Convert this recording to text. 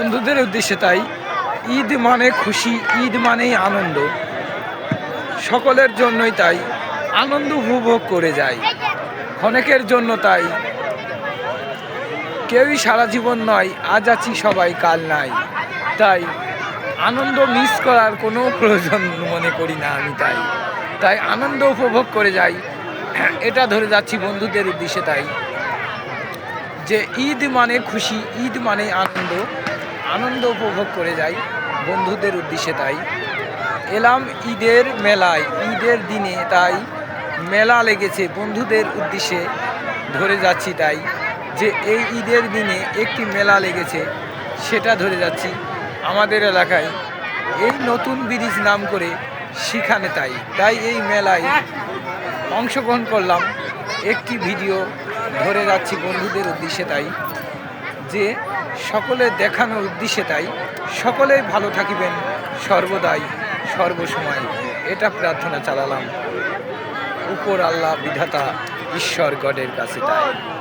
বন্ধুদের উদ্দেশ্যে তাই ঈদ মানে খুশি, ঈদ মানেই আনন্দ। সকলের জন্যই তাই আনন্দ উপভোগ করে যায়। অনেকের জন্য তাই কেউই সারা জীবন নয়, আজ আছি সবাই কাল নাই। তাই আনন্দ মিস করার কোনো প্রয়োজন মনে করি না আমি। তাই আনন্দ উপভোগ করে যাই, এটা ধরে যাচ্ছি বন্ধুদের উদ্দেশ্যে। তাই যে ঈদ মানে খুশি, ঈদ মানে আনন্দ, আনন্দ উপভোগ করে যাই বন্ধুদের উদ্দেশ্যে। তাই এলাম ঈদের মেলায়, ঈদের দিনে তাই মেলা লেগেছে বন্ধুদের উদ্দেশ্যে ধরে যাচ্ছি। তাই যে এই ঈদের দিনে একটি মেলা লেগেছে, সেটা ধরে যাচ্ছি আমাদের এলাকায় এই নতুন ব্রিজ নাম করে সেখানে। তাই এই মেলায় অংশগ্রহণ করলাম, একটি ভিডিও ধরে যাচ্ছি বন্ধুদের উদ্দেশ্যে। তাই যে সকলের দেখানোর উদ্দেশ্যে, তাই সকলেই ভালো থাকিবেন সর্বদাই সর্বসময়, এটা প্রার্থনা চালালাম উপর আল্লাহ বিধাতা ঈশ্বর গডের কাছে। তাই